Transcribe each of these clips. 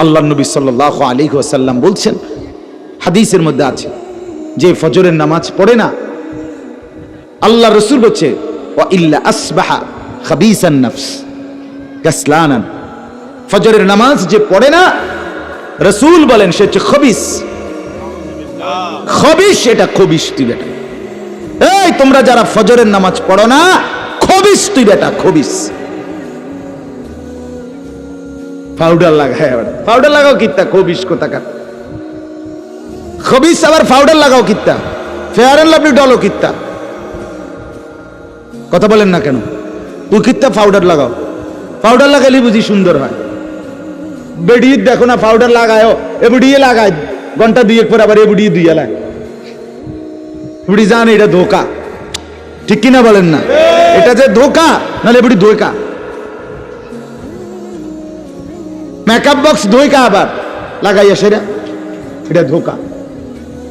আল্লাহর নবী সাল্লাল্লাহু আলাইহি ওয়াসাল্লাম বলছেন, হাদিসের মধ্যে আছে, যে ফজরের নামাজ পড়ে না, আল্লাহ রাসূল বলছে ওয়া ইল্লা আসবাহা খাবিসান নফস কাসলানান, ফজরের নামাজ যে পড়ে না, রাসূল বলেন সে হচ্ছে খবিস। খবিস, এটা খবিস তুই বেটা। এই তোমরা যারা ফজরের নামাজ পড়ো না, খবিস তুই বেটা, খবিস। পাউডার লাগায়, পাউডার লাগাও কিত্তা, খবিস কোথাকার খবিস। আবার পাউডার লাগাও কিত্তা, ফেয়ার এন্ড লাভলি ডলো কিত্তা, কথা বলেন না কেন? তুই কিত্তা পাউডার লাগাও, পাউডার লাগাইলে বুঝি সুন্দর হয়। বেডি দেখো না পাউডার লাগায়, এ বুড়িয়ে লাগায় ঘন্টা দুয়েক পর আবার এ বুড়িয়ে দুই এলায়, বুড়ি জানে এটা ধোকা, ঠিক কিনা বলেন না? এটা যে ধোকা, নাহলে বুড়ি ধোকা। মেকআপ বক্স ধোকা আবার লাগাইয়া সেটা, এটা ধোকা,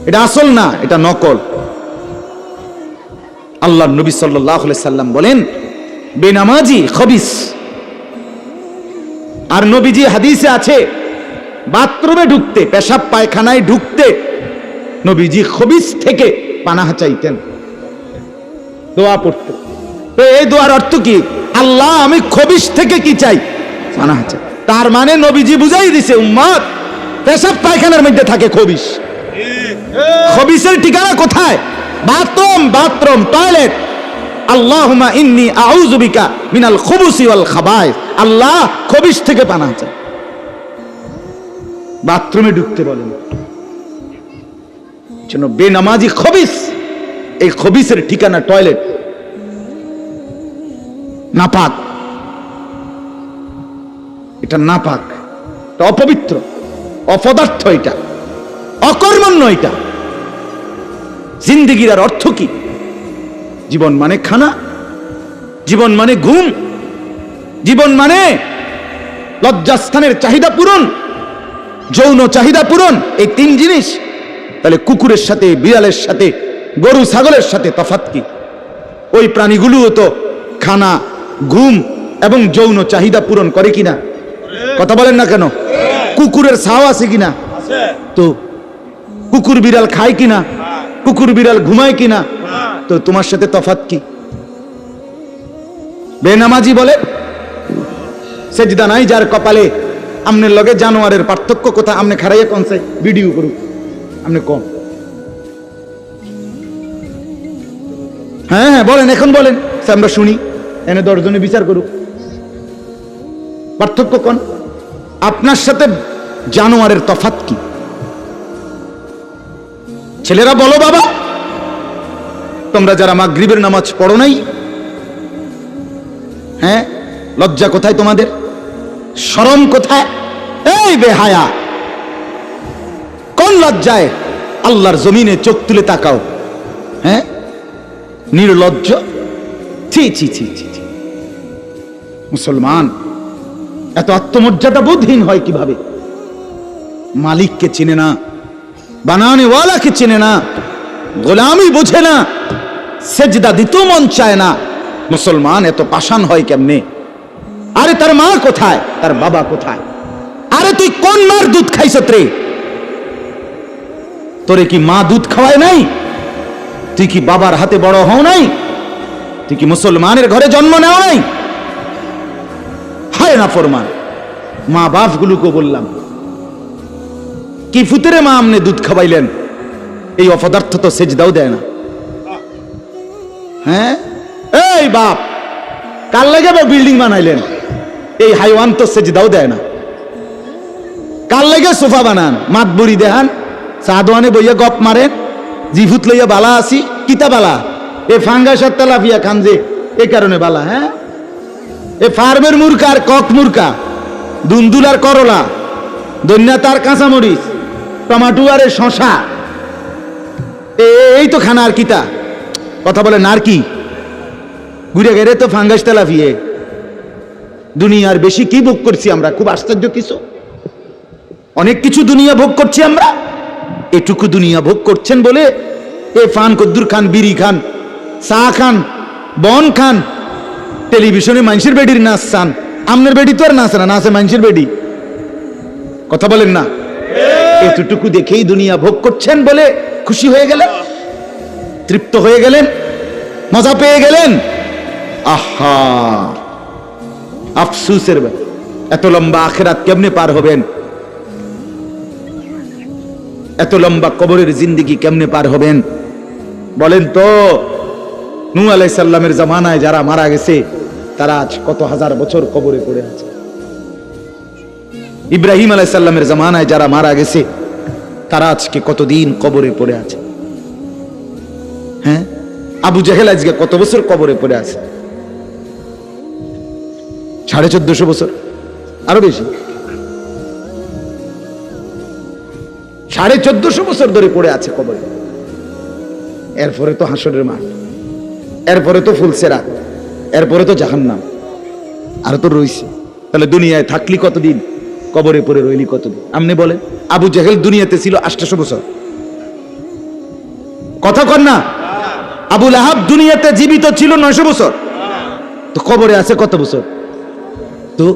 এটা আসল না, এটা নকল। আল্লাহর নবী সাল্লাল্লাহু আলাইহি সাল্লাম বলেন বেনামাজি খবিস। আর নবীজি হাদিসে আছে, বাথরুমে ঢুকতে, পেশাব পায়খানায় ঢুকতে নবীজি খবিস থেকে পানাহ চাইতেন, দোয়া পড়তেন। তো এই দোয়ার অর্থ কি? আল্লাহ আমি খবিস থেকে কি চাই? পানাহ চাই। তার মানে নবীজি বুঝাই দিছে উম্মত, পেশাব পায়খানার মধ্যে থাকে খবিস। খবিসের ঠিকানা কোথায়? Bathroom, bathroom, toilet. আল্লাহুম্মা ইন্নী আউযু বিকা মিনাল খুবুসি ওয়াল খাবায়েস। আল্লাহ খবিস থেকে পানাহ চাই। বাথরুমে ঢুকতে বলেন, জন্য বেনামাজি খবিস। এই খবিসের ঠিকানা টয়লেট, নাপাক, এটা নাপাক, এটা অপবিত্র, অপদার্থ, এটা অকর্মণ্য। এটা জিন্দেগির আর অর্থ কি? জীবন মানে খানা, জীবন মানে ঘুম, জীবন মানে লজ্জাস্থানের চাহিদা পূরণ, যৌন চাহিদা পূরণ, এই তিন জিনিস। তাহলে কুকুরের সাথে, বিড়ালের সাথে, গরু ছাগলের সাথে তফাৎ কি? ওই প্রাণীগুলোও তো খানা, ঘুম এবং যৌন চাহিদা পূরণ করে কিনা? কথা বলেন না কেন? কুকুরের ছাও আছে কিনা? তো কুকুর বিড়াল খায় কিনা? কুকুর বিড়াল ঘুমায় কিনা? তো তোমার সাথে তফাৎ কি? বেনামাজি বলে সেজদা নাই যার কপালে, আমনের লগে জানোয়ারের পার্থক্য কোথায়? আমনে খারাইয়া কনছে ভিডিও করুক, আমনে কম। হ্যাঁ হ্যাঁ বলেন, এখন বলেন, আমরা শুনি, এনে 10 জনে বিচার করুক, পার্থক্য কোন? আপনার সাথে জানোয়ারের তফাৎ কি? ছেলেরা বলো বাবা, তোমরা যারা মাগরিবের নামাজ পড়ো নাই, হ্যাঁ, লজ্জা কোথায় তোমাদের? শরম কোথায়? এই বেহায়া, কোন লজ্জায় আল্লাহর জমিনে চোখ তুলে তাকাও? হ্যাঁ, নির্লজ্জ, ছি ছি ছি ছি। মুসলমান এত আত্মমর্যাদা বোধহীন হয় কিভাবে? মালিককে চিনে না, বানানে ওয়ালাকে চিনে না, গোলামি বুঝে না, সেজদা দিতেও মন চায় না। মুসলমান এত পাষাণ হয় কেমনে? আরে তার মা কোথায়? তার বাবা কোথায়? আরে তুই কোন মার দুধ খাইছ রে? তোরে কি মা দুধ খাওয়ায় নাই? তুই কি বাবার হাতে বড় হও নাই? তুই কি মুসলমানের ঘরে জন্ম নেও নাই? হায় না ফরমান। মা বাপ গুলোকে বললাম, কি ফুতেরে মা আমনে দুধ খাওয়াইলেন? এই অপদার্থ তো সেজদাও দেয় না। হ্যাঁ, এই বাপ, কার লাগে বিল্ডিং বানাইলেন? এই হাইওয়ান তো সেজদাও দেয় না। কার লাগে সোফা বানান? মাতবুরি দেহান, সাদওয়ানে বইয়া গপ মারেন, জিভুত লইয়া বালা আসি, কিতা বালা? এ ফাঙ্গাস আর তেলাপিয়া খান যে, এ কারণে বালা। হ্যাঁ, এ ফার্মের মুরকা আর কক মুরকা, দুন্দুল আর করলা, দন্যা তার কাঁচামরিচ, টমাটো আর শশা, এই তো খানা। আর কিতা কথা বলে না? আর কি ঘুরে গেলে তো ফাঙ্গাস তেলাপিয়ে। দুনিয়ার বেশি কি ভোগ করছি আমরা? খুব আশ্চর্য কিছু, অনেক কিছু দুনিয়া ভোগ করছি আমরা। এটুকু দুনিয়া ভোগ করছেন বলে এ ফান কদ্দুর খান, বিড়ি খান, চা খান, বন খান, টেলিভিশনে মানুষের বেডির নাচ চান। আমনের বেডি তো আর নাচে না, নাচে মানুষের বেডি। কথা বলেন না? এতটুকু দেখেই দুনিয়া ভোগ করছেন বলে খুশি হয়ে গেলেন, তৃপ্ত হয়ে গেলেন, মজা পেয়ে গেলেন। আহা, আফসুসের ব্যাপার। এত লম্বা আখিরাত কেমনে পার হবেন? এত লম্বা কবরের জিন্দেগি কেমনে পার হবেন বলেন তো? নূহ আলাইহিস সালামের জামানায় যারা মারা গেছে তারা আজ কত হাজার বছর কবরে পড়ে আছে। ইব্রাহিম আলাইহিস সালামের জামানায় যারা মারা গেছে তারা আজকে কতদিন কবরে পড়ে আছে। হ্যাঁ, আবু জেহেল আজকে কত বছর কবরে পড়ে আছে? 1450 বছর, আরো বেশি, 1450 বছর ধরে পড়ে আছে কবরে। এরপরে তো হাসরের মাঠ, এরপরে তো ফুলসেরাত, এরপরে তো জাহান্নাম, আর তো রইছে। তাহলে দুনিয়ায় থাকলি কতদিন, কবরে পড়ে রইলি কতদিন? আপনি বলেন। আবু জেহেল দুনিয়াতে ছিল 800 বছর, কথা কর না? আবু লাহাব দুনিয়াতে জীবিত ছিল 900 বছর, তো কবরে আছে কত বছর? তো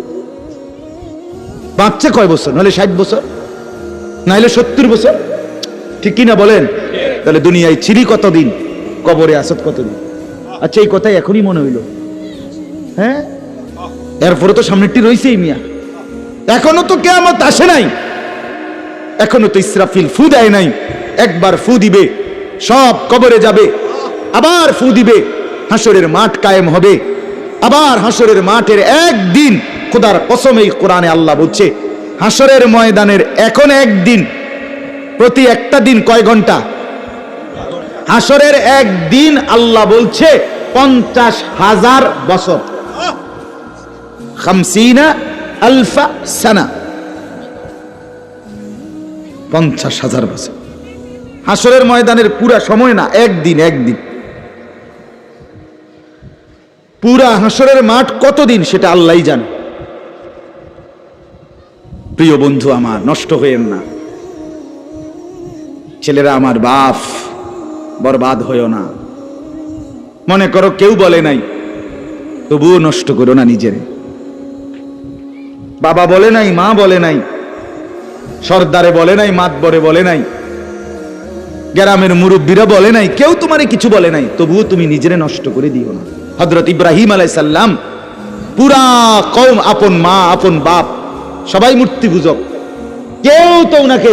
বাঁচছে কয় বছর? নাহলে 60 বছর, নাহলে 70 বছর, ঠিক কিনা বলেন? তাহলে দুনিয়ায় ছিলি কতদিন, কবরে আসত কতদিন? আচ্ছা, এই কথাই এখনই মনে হইল? হ্যাঁ, এরপরে তো সামনেরটি রয়েছেই মিয়া, এখনো তো কিয়ামত আসে নাই, এখনো তো ইসরাফিল ফু দেয় নাই। একবার ফু দিবে, সব কবরে যাবে, আবার ফু দিবে, হাসরের মাঠ কায়েম হবে। আবার হাসরের মাঠের একদিন, খোদার কসম এই কোরআনে আল্লাহ বলছে, হাসরের ময়দানের এখন একদিন, প্রতি একটা দিন কয় ঘন্টা? হাসরের একদিন আল্লাহ বলছে 50,000 বছর, 50,000 সানা, 50,000 বছর। হাসরের ময়দানের পুরা সময় না, একদিন, একদিন। পুরা হাসরের মাঠ কতদিন সেটা আল্লাহই জানে। প্রিয় বন্ধু আমার, নষ্ট হয়েন না। ছেলেরা আমার, বাপ বরবাদ হইও না। মনে করো কেউ বলে নাই, তবুও নষ্ট করো না নিজের। বাবা বলে নাই, মা বলে নাই, সর্দারে বলে নাই, মাতবরে বলে নাই, গ্রামের মুরব্বীরা বলে নাই, কেউ তোমারে কিছু বলে নাই, তবুও তুমি নিজেরে নষ্ট করে দিও না। হযরত ইব্রাহিম আলাইহিস সালাম, পুরা কওম, আপন মা, আপন বাপ, সবাই মূর্তি পূজক, কেউ তো ওনাকে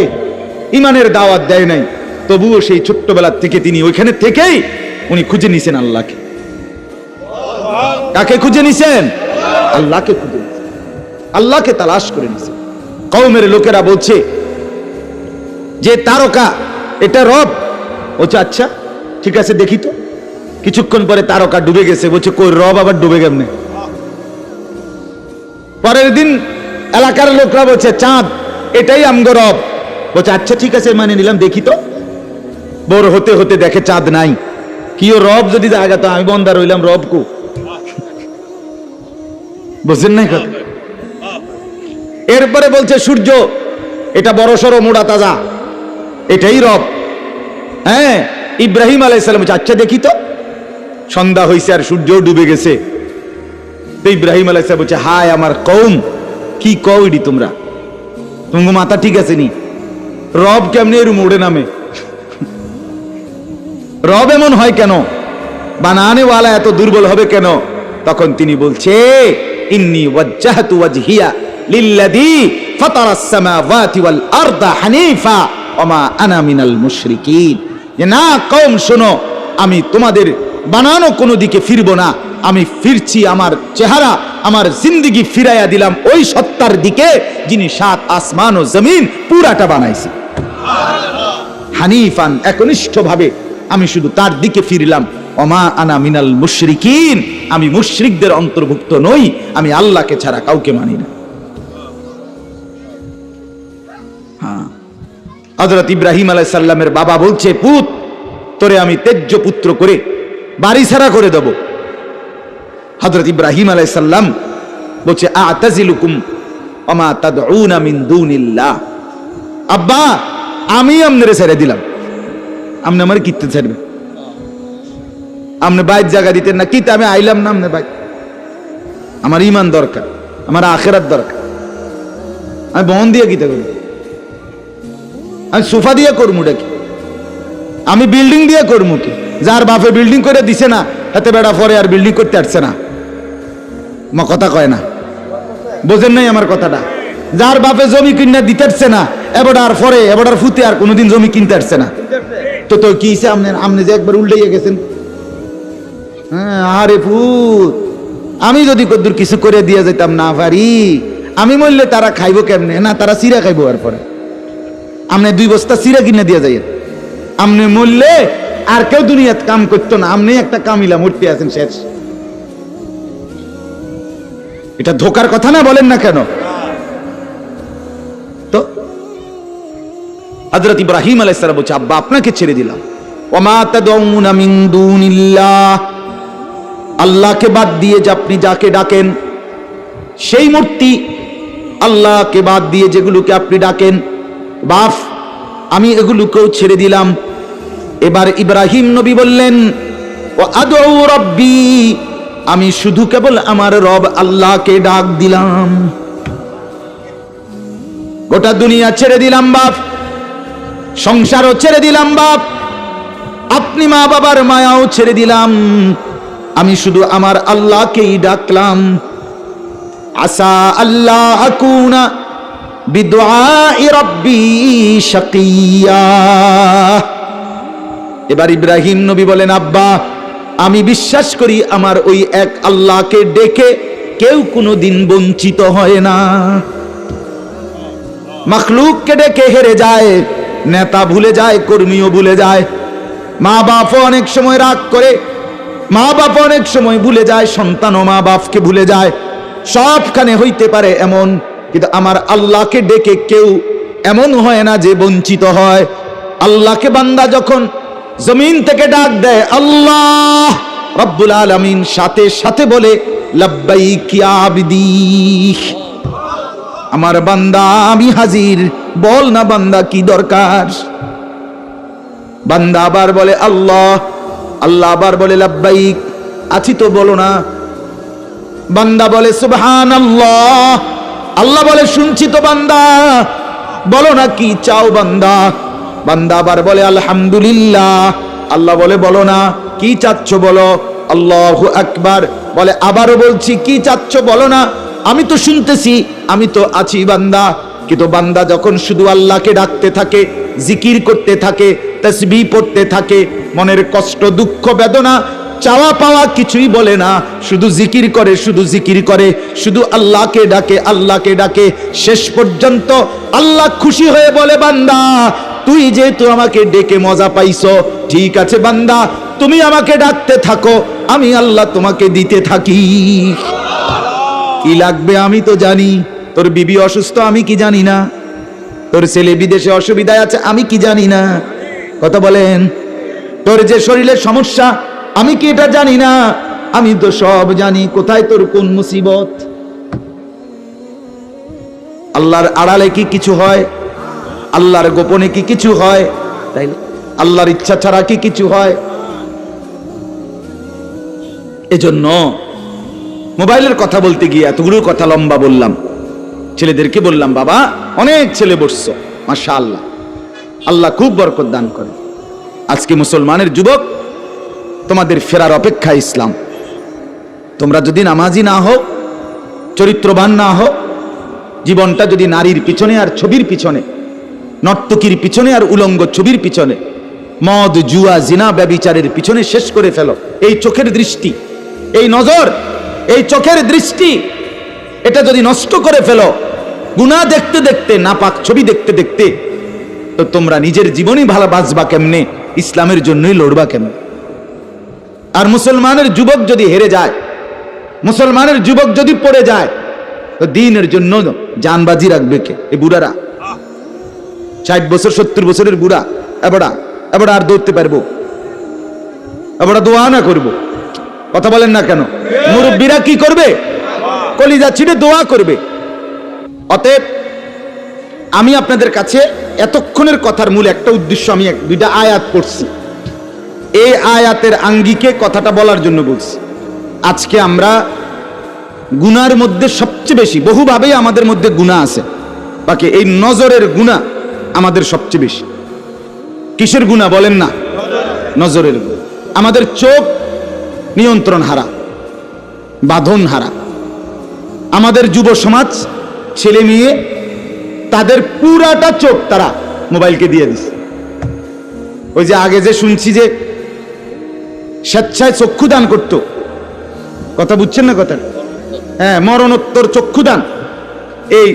ইমানের দাওয়াত দেয় নাই, তবুও সেই ছোট্টবেলা থেকে তিনি ওইখানে থেকেই উনি খুঁজে নিছেন আল্লাহকে। কাকে খুঁজে নিছেন? আল্লাহকে খুঁজে নিছেন, আল্লাহকে তালাশ করে নিছেন। কওমের লোকেরা বলছে যে তারকা এটা রব। বলছে আচ্ছা ঠিক আছে, দেখি তো। কিছুক্ষণ পরে তারকা ডুবে গেছে। বলছে কই, রব আবার ডুবে কেমনে? পরের দিন এলাকার লোকরা বলছে চাঁদ, এটাই আমগো রব। বলছে আচ্ছা ঠিক আছে, মানে নিলাম, দেখি তো। বড় হতে হতে দেখে চাঁদ নাই। কি ও রব যদি জায়গা, তো আমি বন্দা রইলাম, রব কো? বুঝছেন নাই কথা? এরপরে বলছে সূর্য, এটা বড় সড়ো মোড়া তাজা, এটাই রব। হ্যাঁ, ইব্রাহিম আলাইহিস সালাম বলছে আচ্ছা দেখি তো। সন্ধ্যা হইছে আর সূর্য ডুবে গেছে। তো ইব্রাহিম আলাইহিস সালাম বলছে হায় আমার কওম, কি কও ইডি তোমরা? তোমার মাথা ঠিক আছে নি? রব কেমনে এর মোড়ে নামে? রব এমন হয় কেন? বানানে ওয়ালা এত দুর্বল হবে কেন? তখন তিনি বলছে ইন্নী ওয়াজ্জাহতু ওয়াজহিয়া লিল্লাযী ফাতারাস সামাওয়াতি ওয়াল আরদা হানিফা ওয়া মা আনা মিনাল মুশরিকিন। যে না কওম শোনো, আমি তোমাদের বানানো কোনো দিকে ফিরবো না, আমি ফিরছি, আমার চেহারা, আমার জিন্দেগি ফিরাইয়া দিলাম ওই সত্তার দিকে যিনি 7 আসমান ও জমিন পুরাটা বানাইছে। হানিফান, একনিষ্ঠভাবে আমি শুধু তার দিকে ফিরলাম। ওমা আনা মিনাল মুশরিকিন, আমি মুশরিকদের অন্তর্ভুক্ত নই, আমি আল্লাহকে ছাড়া কাউকে মানি না। হ্যাঁ, হযরত ইব্রাহিম আলাইহিস সালামের বাবা বলছে পুত, তোরে আমি তেজ্য পুত্র করে বাড়ি ছাড়া করে দেব। হযরত ইব্রাহিম আলাইহিস সালাম বলছে আ'তাজিলুকুম ওয়া মা তাদউনা মিন দুনিল্লাহ। আব্বা, আমি আপনারে ছেড়ে দিলাম, আপনি আমার কিতে ছাড়বেন? আপনি বাইর জায়গা দিতেন না, কিতে আমি আইলাম না আপনার বাইর। আমার ঈমান দরকার, আমার আখিরাত দরকার, আমি বহন দিয়ে কিতে করি, আমি সোফা দিয়ে করবো কি, আমি বিল্ডিং দিয়ে করবো কি? যার বাপে বিল্ডিং করে দিছে না হাতে বেড়া পরে আর বিল্ডিং করতে আসছে না, মা কথা কয় না, বোঝেন নাই আমার কথাটা? যার বাপে জমি কিনে দিতে আসছে না এবার আর পরে এবার আর ফুতে আর কোনোদিন জমি কিনতে আসছে না, তো তো কি আপনি যে একবার উল্টাইয়া গেছেন। হ্যাঁ, আরে ফুত, আমি যদি কদ্দুর কিছু করে দিয়ে যেতাম না পারি, আমি মরলে তারা খাইবো কেমনে? না তারা চিরা খাইবো। আর পরে আপনি 2 বস্তা চিরা কিনে দিয়ে যাই, আপনি মরলে আর কেউ দুনিয়াত কাম করতো না, আপনি একটা কামিলা মূর্তি আছেন শেষ। এটা ধোকার কথা না, বলেন না কেন? তো হযরত ইব্রাহিম আলাইহিস সালাম বলছে, আব্বা আপনাকে ছেড়ে দিলাম। ওমা তাদউনা মিন দুনিল্লাহ, আল্লাহকে বাদ দিয়ে যে আপনি যাকে ডাকেন সেই মূর্তি, আল্লাহকে বাদ দিয়ে যেগুলোকে আপনি ডাকেন, বাপ আমি এগুলোকেও ছেড়ে দিলাম। এবার ইব্রাহিম নবী বললেন, ও আদউ রাব্বি, আমি শুধু কেবল আমার রব আল্লাহকে ডাক দিলাম, গোটা দুনিয়া ছেড়ে দিলাম বাপ, সংসারও ছেড়ে দিলাম বাপ, আপনি মা বাবার মায়াও ছেড়ে দিলাম, আমি শুধু আমার আল্লাহকেই ডাকলাম। আসা আল্লাহ আকুনা বিদুআই রাব্বি শাকিয়া। এবার ইব্রাহিম নবী বলেন, আব্বা আমি বিশ্বাস করি আমার ওই এক আল্লাহকে ডেকে কেউ কোনোদিন বঞ্চিত হয় না। মাখলুককে ডেকে হেরে যায়, নেতা ভুলে যায়, কর্মীও ভুলে যায়, মা বাপও অনেক সময় রাগ করে, মা বাপ অনেক সময় ভুলে যায়, সন্তানও মা বাপকে ভুলে যায়, সবখানে হইতে পারে এমন, কিন্তু আমার আল্লাহকে ডেকে কেউ এমন হয় না যে বঞ্চিত হয়। আল্লাহকে বান্দা যখন জমিন থেকে ডাক দেয় আল্লাহ রব্বুল আলামিন সাথে সাথে বলে লাব্বাইক ইয়া আবদি, আমার বান্দা আমি হাজির, বল না বান্দা কি দরকার। বান্দা আবার বলে আল্লাহ, আল্লাহ আবার বলে লাব্বাইক, আছি তো বলো না। বান্দা বলে সুবহানাল্লাহ, আল্লাহ বলে শুনছি তো বান্দা, বলো না কি চাও বান্দা। বান্দা আবার বলে আলহামদুলিল্লাহ, আল্লাহ বলে বলো না কি চাচ্ছ বলো। আল্লাহু আকবার, বলে আবারও বলছি কি চাচ্ছ বলো না, আমি তো শুনতেছি, আমি তো আছি বান্দা। কিন্তু বান্দা যখন শুধু আল্লাহকে ডাকতে থাকে, জিকির করতে থাকে, তাসবিহ পড়তে থাকে, মনের কষ্ট দুঃখ বেদনা চাওয়া পাওয়া কিছুই বলে না, শুধু জিকির করে, শুধু জিকির করে, শুধু আল্লাহকে ডাকে, আল্লাহকে ডাকে, শেষ পর্যন্ত আল্লাহ খুশি হয়ে বলে বান্দা তুই যেহেতু আমাকে ডেকে মজা পাইছো, ঠিক আছে বান্দা তুমি আমাকে ডাকতে থাকো, আমি আল্লাহ তোমাকে দিতে থাকি। কি লাগবে আমি তো জানি, তোর বিবি অসুস্থ আমি কি জানি না, তোর ছেলে বিদেশে অসুবিধায় আছে আমি কি জানি না, কথা বলেন, তোর যে শরীরের সমস্যা আমি কি এটা জানি না, আমি তো সব জানি, কোথায় তোর কোন মুসিবত। আল্লাহর আড়ালে কি কিছু হয়, আল্লাহর গোপনে কি কিছু হয়, তাই আল্লাহর ইচ্ছা ছাড়া কি কিছু হয়। এজন্য মোবাইলের কথা বলতে গিয়ে এতগুলো কথা লম্বা বললাম, ছেলেদেরকে বললাম বাবা অনেক ছেলে বসছো, মাশাআল্লাহ, আল্লাহ খুব বরকত দান করে। আজকে মুসলমানের যুবক তোমাদের ফেরার অপেক্ষা ইসলাম। তোমরা যদি নামাজি না হও, চরিত্রবান না হও, জীবনটা যদি নারীর পিছনে আর ছবির পিছনে, নর্তকীর পিছনে আর উলঙ্গ ছবির পিছনে, মদ জুয়া জিনা ব্যভিচারের পিছনে শেষ করে ফেলো, এই চোখের দৃষ্টি, এই নজর, এই চোখের দৃষ্টি, এটা যদি নষ্ট করে ফেলো, গুনাহ দেখতে দেখতে, নাপাক ছবি দেখতে দেখতে, তো তোমরা নিজের জীবনই ভালো বাঁচবা কেমনে, ইসলামের জন্যই লড়বা কেমনে। আর মুসলমানের যুবক যদি হেরে যায়, মুসলমানের যুবক যদি পড়ে যায়, তো দ্বীনের জন্য জানবাজি রাখবে কে? এই বুড়ারা, 60 বছর 70 বছরের বুড়া, এবারা আর দৌড়তে পারবো? এবারা দোয়া না করবো? কথা বলেন না কেন? মুরব্বীরা কি করবে? কলিজা ছিঁড়ে দোয়া করবে। অতএব আমি আপনাদের কাছে এতক্ষণের কথার মূল একটা উদ্দেশ্য, আমি 2টা আয়াত পড়ছি, এই আয়াতের আঙ্গিকে কথাটা বলার জন্য বলছি। আজকে আমরা গুনার মধ্যে সবচেয়ে বেশি, বহুভাবেই আমাদের মধ্যে গুনাহ আছে, বাকি এই নজরের গুনাহ আমাদের সবচেয়ে বেশি। কিসের গুনাহ বলেন না? নজরের গুনাহ। আমাদের চোখ নিয়ন্ত্রণ হারা, বাঁধন হারা। আমাদের যুব সমাজ, ছেলে মেয়ে, তাদের পুরাটা চোখ তারা মোবাইলকে দিয়ে দিচ্ছে। ওই যে আগে যে শুনছি যে স্বেচ্ছায় চক্ষু দান করত, কথা বুঝছেন না কথা? হ্যাঁ, মরণোত্তর চক্ষুদান। এই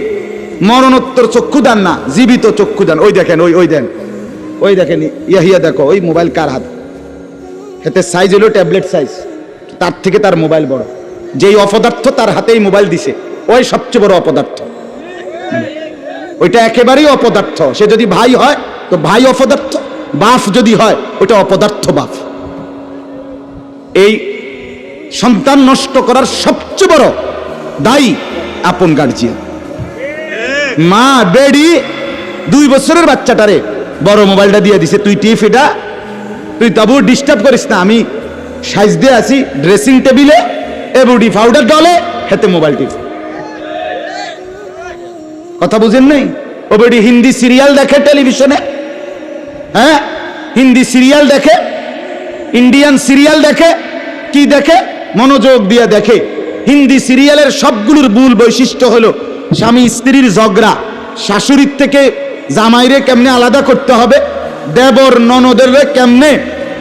মরণোত্তর চক্ষুদান না, জীবিত চক্ষুদান। ওই দেখেন, ওই দেন, ওই দেখেন, ইয়াহিয়া দেখো, ওই মোবাইল কার হাত? এতে সাইজ হলো ট্যাবলেট সাইজ, তার থেকে তার মোবাইল বড়। যেই অপদার্থ তার হাতেই মোবাইল দিছে, ওই সবচেয়ে বড় অপদার্থ। ওইটা একেবারেই অপদার্থ। সে যদি ভাই হয় তো ভাই অপদার্থ, বাপ যদি হয় ওটা অপদার্থ বাপ। এই সন্তান নষ্ট করার সবচেয়ে বড় দায়ী আপন গার্জিয়ান। মা বেডি 2 বছরের বাচ্চাটারে বড় মোবাইলটা দিয়ে দিছে, তুই টিপ এটা, তুই তাবু ডিস্টার্ব করিস না, আমি সাইজ দিয়ে আসি ড্রেসিং টেবিলে, এবুডি পাউডার ডলে হেতে মোবাইল টিপ। কথা বুঝেন নাই? ও বেডি হিন্দি সিরিয়াল দেখে টেলিভিশনে, হ্যাঁ হিন্দি সিরিয়াল দেখে, ইন্ডিয়ান সিরিয়াল দেখে, কি দেখে? মনোযোগ দিয়ে দেখে। হিন্দি সিরিয়ালের সবগুলোর মূল বৈশিষ্ট্য হলো স্বামী স্ত্রীর ঝগড়া, শাশুড়ির থেকে জামাইরে কেমনে আলাদা করতে হবে, দেবর ননদের কেমনে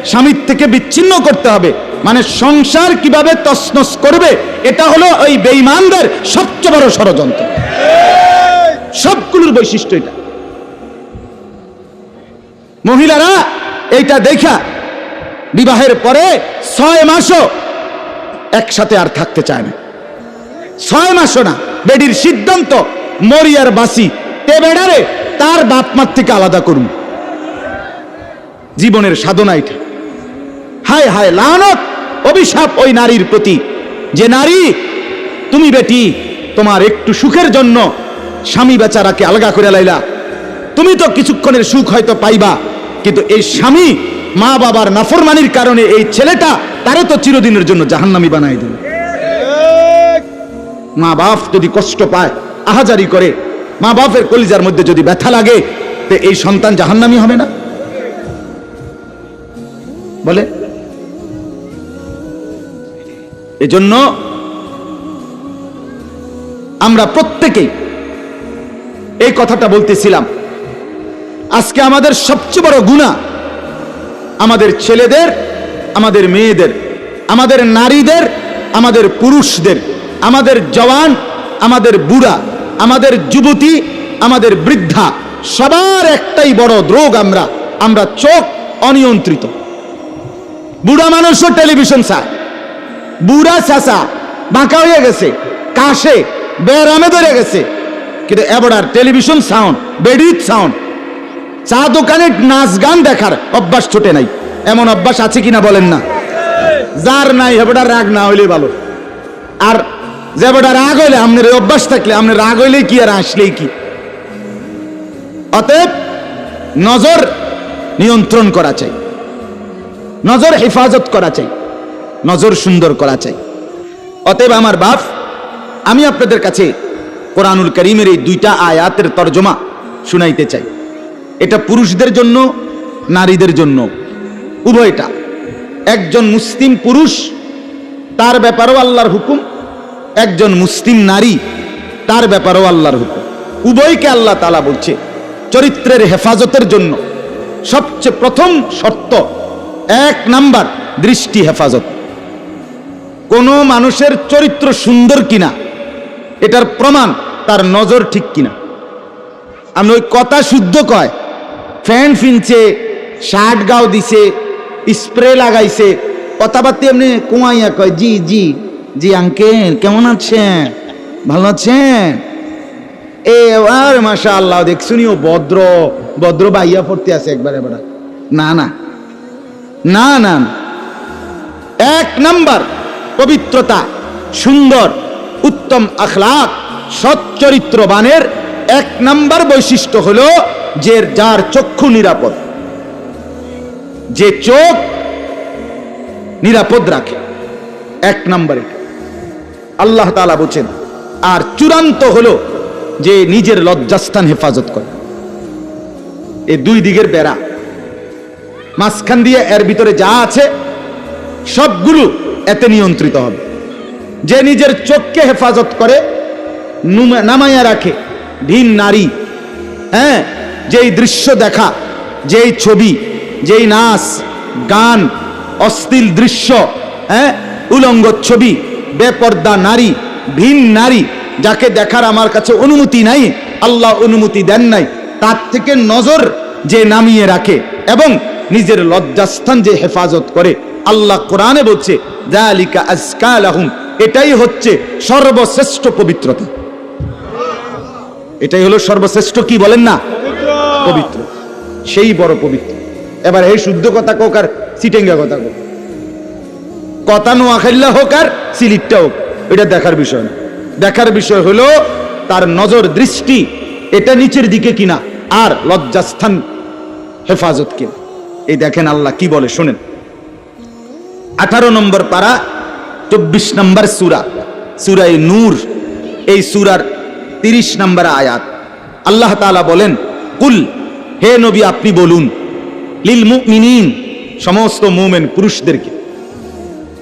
স্বামীর থেকে বিচ্ছিন্ন করতে হবে, মানে সংসার কিভাবে তছনছ করবে। এটা হলো ওই বেঈমানদের সবচেয়ে বড় ষড়যন্ত্র। সবগুলোর বৈশিষ্ট্য এটা। মহিলারা এইটা দেখা বিবাহের পরে 6 মাসও একসাথে আর থাকতে চায় না। 6 মাসও না। বেডির সিদ্ধান্ত, মরিয়ার বাসি তে বেড়ারে তার বাপ মার থেকে আলাদা করুন। জীবনের সাধনা এটা। হায় হায়, লানত, অভিশাপ ওই নারীর প্রতি, যে নারী তুমি বেটি তোমার একটু সুখের জন্য স্বামী বেচারাকে আলগা করে লাইলা। তুমি তো কিছুক্ষণের সুখ হয়তো পাইবা, কিন্তু এই স্বামী মা বাবার নাফরমানির কারণে এই ছেলেটা তারে তো চিরদিনের জন্য জাহান্নামী বানাই দিল। মা বাপ যদি কষ্ট পায়, আহাজারি করে, মা বাপের কলিজার মধ্যে যদি ব্যথা লাগে, তো এই সন্তান জাহান্নামী হবে না? বলে। এজন্য আমরা প্রত্যেকেই এই কথাটা বলতেছিলাম, আজকে আমাদের সবচেয়ে বড় গুনাহ আমাদের ছেলেদের, আমাদের মেয়েদের, আমাদের নারীদের, আমাদের পুরুষদের, আমাদের জওয়ান, আমাদের বুড়া, আমাদের যুবতী, আমাদের বৃদ্ধা, সবার একটাই বড় রোগ। আমরা চোখ অনিয়ন্ত্রিত। বুড়া মানুষও টেলিভিশন চায়, বুড়া চাচা বাঁকা হয়ে গেছে, কাশে বেরামে ধরে গেছে, কিন্তু এবার টেলিভিশন সাউন্ড, বেডির সাউন্ড, চা দোকানে নাচ গান দেখার অভ্যাস ছোটে নাই। এমন অভ্যাস আছে কিনা বলেন না? যার নাই হেবটা রাগ না হইলে ভালো। আর যে বেটা রাগ হইলে, আপনার অভ্যাস থাকলে, আপনার রাগ হইলে কি আর আসলেই কি। অতএব নজর নিয়ন্ত্রণ করা চাই, নজর হেফাজত করা চাই, নজর সুন্দর করা চাই। অতএব আমার বাপ, আমি আপনাদের কাছে কোরআনুল কারীমের এই 2টা আয়াতের তরজমা শুনাইতে চাই। এটা পুরুষদের জন্য, নারীদের জন্য, উভয়টা। একজন মুসলিম পুরুষ, তার ব্যাপারেও আল্লাহর হুকুম, একজন মুসলিম নারী, তার ব্যাপারেও আল্লাহর হুকুম। উভয়কে আল্লাহ তাআলা বলছে চরিত্রের হেফাজতের জন্য সবচেয়ে প্রথম শর্ত, 1 নাম্বার দৃষ্টি হেফাজত। কোন মানুষের চরিত্র সুন্দর কিনা এটার প্রমাণ তার নজর ঠিক কিনা। আমি ওই কথা শুদ্ধ কয়, ফ্যান ফিনছে, শার্ট গাও দিছে, স্প্রে লাগাইছে, কথাবার্তা এমনি কুয়াইয়া কয়, জি জি জি আঙ্কেল কেমন আছেন, ভালো আছেন, এ আর মাশাআল্লাহ দেখছুনি ও ভদ্র ভদ্র বাইয়া পড়তে আছে একবারে বেড়া। না না না না, 1 নাম্বার পবিত্রতা, সুন্দর, উত্তম আখলাক, সৎ চরিত্রবানের 1 নাম্বার বৈশিষ্ট্য হলো যে যার চক্ষু নিরাপদ, যে চোখ নিরাপদ রাখে। 1 নাম্বার এটা আল্লাহ তাআলা বলেন। আর চূড়ান্ত হলো যে নিজের লজ্জাস্থান হেফাজত করে। এই দুই দিকের বেড়া, মাঝখান দিয়ে এর ভিতরে যা আছে সবগুলো এতে নিয়ন্ত্রিত হবে। যে নিজের চোখকে হেফাজত করে, নামাইয়া রাখে ভিন নারী, হ্যাঁ, যেই দৃশ্য দেখা, যেই ছবি, যেই নাচ গান, অশ্লীল দৃশ্য, হ্যাঁ, উলঙ্গ ছবি, বেপর্দা নারী, ভিন নারী, যাকে দেখার আমার কাছে অনুমতি নাই, আল্লাহ অনুমতি দেন নাই, তার থেকে নজর যে নামিয়ে রাখে এবং নিজের লজ্জাস্থান যে হেফাজত করে, আল্লাহ কোরআনে বলছে যালিকা আজকা লাহুম, এটাই হচ্ছে সর্বশ্রেষ্ঠ পবিত্রতা। এটাই হলো সর্বশ্রেষ্ঠ, কি বলেন না, পবিত্র, সেই বড় পবিত্র। এবার এই শুদ্ধ কথা কোক আর সিটেঙ্গা কথা কোক, কথা নোয়াখাইল্লা হোক আর সিলিটটা হোক, এটা দেখার বিষয় না। দেখার বিষয় হলো তার নজর দৃষ্টি এটা নিচের দিকে কিনা, আর লজ্জাস্থান হেফাজত কিনা। এই দেখেন আল্লাহ কি বলে শোনেন, 18 নম্বর পারা 24 নম্বর সূরা, সূরায়ে নূর, এই সূরার 30 নম্বর আয়াত। আল্লাহ তাআলা বলেন, কুল, হে নবী আপনি বলুন, লিল মুমিনিন, সমস্ত মুমিন